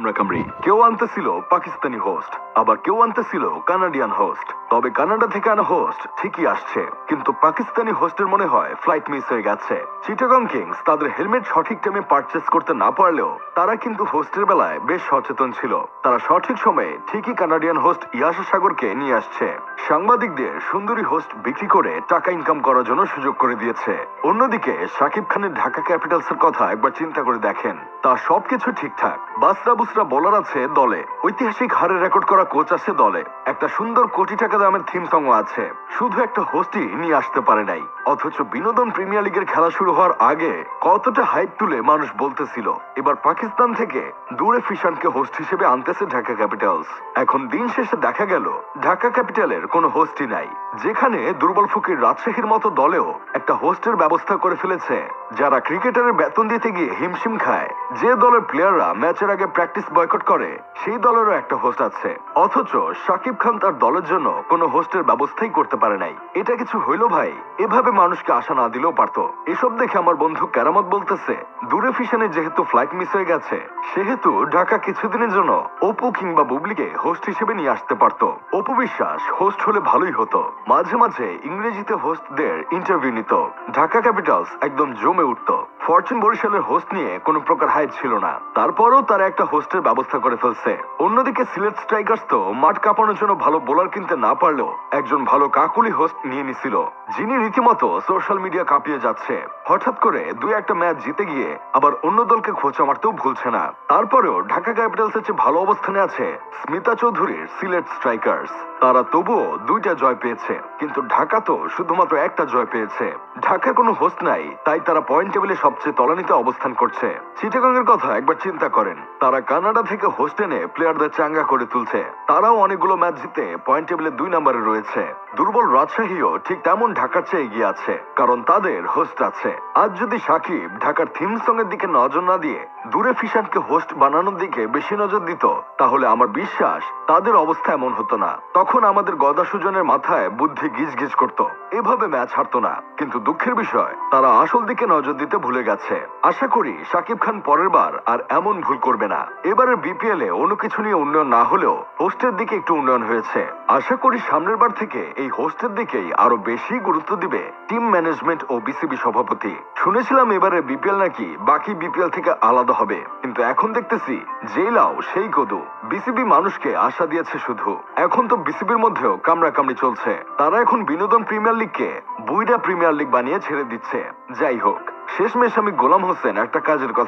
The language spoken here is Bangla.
কামরি কেউ আনতেছিল পাকিস্তানি হোস্ট, আবার কেউ আনতেছিল কানাডিয়ান হোস্ট। তবে কানাডা থেকে আনা হোস্ট ঠিকই আসছে, কিন্তু পাকিস্তানি হোস্টের মনে হয় ফ্লাইট মিস হয়ে গেছে। চিটাগং কিংস তাদের হেলমেট সঠিক টাইমে পারচেস করতে না পারলেও তারা কিন্তু হোস্টের বেলায় বেশ সচেতন ছিল। তারা সঠিক সময়ে ঠিকই কানাডিয়ান হোস্ট ইয়াসা সাগরকে নিয়ে আসছে। সাংবাদিকদের সুন্দরী হোস্ট বিক্রি করে টাকা ইনকাম করার জন্য সুযোগ করে দিয়েছে। অন্যদিকে শাকিব খানের ঢাকা ক্যাপিটালস এর কথা একবার চিন্তা করে দেখেন, তা সবকিছু ঠিকঠাক, বাসরা বুসরা বোলার আছে দলে, ঐতিহাসিক হারে রেকর্ড করা কোচ আছে দলে, একটা সুন্দর কোটি টাকা দামের থিম সং আছে, শুধু একটা হোস্টই নিয়ে আসতে পারে নাই। অথচ বিনোদন প্রিমিয়ার লিগের খেলা শুরু হওয়ার আগে কতটা হাইপ তুলে মানুষ বলতেছিল এবার পাকিস্তান থেকে দূরে ফিশানকে হোস্ট হিসেবে আনতেছে ঢাকা ক্যাপিটালস। এখন দিন শেষে দেখা গেল ঢাকা ক্যাপিটালের কোনো হোস্টই নাই, যেখানে দুর্বল ফকির রাজশাহীর মতো দলেও একটা হোস্টের ব্যবস্থা করে ফেলেছে। যারা ক্রিকেটারের বেতন দিতে গিয়ে হিমশিম খায়, যে দলের প্লেয়াররা ম্যাচের আগে প্র্যাকটিস বয়কট করে, সেই দলেরও একটা হোস্ট আছে। অথচ শাকিব খান তার দলের জন্য কোনো হোস্টের ব্যবস্থাই করতে পারে নাই। এটা কিছু হইল ভাই? এভাবে মানুষকে আশা না দিলেও পারতো। এসব দেখে আমার বন্ধু কেরামত বলতেছে, দূরে ফিশানে যেহেতু ফ্লাইট মিস হয়ে গেছে, সেহেতু ঢাকা কিছুদিনের জন্য অপু কিংবা বুবলিকে হোস্ট হিসেবে নিয়ে আসতে পারতো। অপু বিশ্বাস হোস্ট হলে ভালোই হতো। মাঝে মাঝে ইংরেজিতে হোস্টদের ইন্টারভিউ নিত, ঢাকা ক্যাপিটালস একদম জমে উঠতো। ফরচুন বরিশালের হোস্ট নিয়ে কোনো প্রকার হাইপ ছিল না, তারপরেও তারা একটা হোস্টের ব্যবস্থা করে ফেলছে। অন্যদিকে সিলেট স্ট্রাইকার্স তো মাঠ কাঁপানোর জন্য ভালো বোলার কিনতে না পারলেও একজন ভালো কাকুলি হোস্ট নিয়ে নিছিল, যিনি রীতিমতো সোশ্যাল মিডিয়া কাঁপিয়ে যাচ্ছে। হঠাৎ করে দুই একটা ম্যাচ জিতে গিয়ে আবার অন্য দলকে খোঁচা মারতেও ভুলছে না। তারপরেও ঢাকা ক্যাপিটালসের চেয়ে ভালো অবস্থানে আছে স্মিতা চৌধুরীর সিলেট স্ট্রাইকার্স। তারা তবুও দুইটা জয় পেয়েছে, কিন্তু ঢাকা তো শুধুমাত্র একটা জয় পেয়েছে। ঢাকার কোনো হোস্ট নাই, তাই তারা পয়েন্ট টেবিলে সবচেয়ে তলানিতে অবস্থান করছে। চিটাগং এর কথা একবার চিন্তা করেন, তারা কানাডা থেকে হোস্ট এনে প্লেয়ারদের চাঙ্গা করে তুলছে। তারাও অনেকগুলো ম্যাচ জিতে পয়েন্ট টেবিলে 2 নম্বরে রয়েছে। দুর্বল রাজশাহীও ঠিক তেমন ঢাকার চেয়ে এগিয়ে আছে, কারণ তাদের হোস্ট আছে। আজ যদি সাকিব ঢাকার থিম সং এর দিকে নজর না দিয়ে দূরে ফিশানকে হোস্ট বানানোর দিকে বেশি নজর দিত, তাহলে আমার বিশ্বাস তাদের অবস্থা এমন হতো না। তখন আমাদের গদা সুজনের মাথায় বুদ্ধি গিজ গিজ করতো, এভাবে ম্যাচ হারতো না। কিন্তু দুঃখের বিষয়, তারা আসল দিকে নজর দিতে ভুলে গেছে। আশা করি সাকিব খান পরের বার আর এমন ভুল করবে না। এবারের বিপিএল এ অন্য কিছু নিয়ে উন্নয়ন না হলেও হোস্টের দিকে একটু উন্নয়ন হয়েছে। আশা করি সামনের বার থেকে এই হোস্টের দিকেই আরো বেশি গুরুত্ব দিবে টিম ম্যানেজমেন্ট ও বিসিবি সভাপতি। শুনেছিলাম এবারে বিপিএল নাকি বাকি বিপিএল থেকে আলাদা হবে, কিন্তু এখন দেখতেছি যেই লাউ সেই কদু। বিসিবি মানুষকে আশা দিয়েছে শুধু, এখন তো বিসিবির মধ্যেও কামড়াকামড়ি চলছে। তারা এখন বিনোদন প্রিমিয়ার লিগকে বুইড়া প্রিমিয়ার লিগ বানিয়ে ছেড়ে দিচ্ছে। যাই হোক, শেষমেশ আমি গোলাম হোসেন একটা কাজের কথা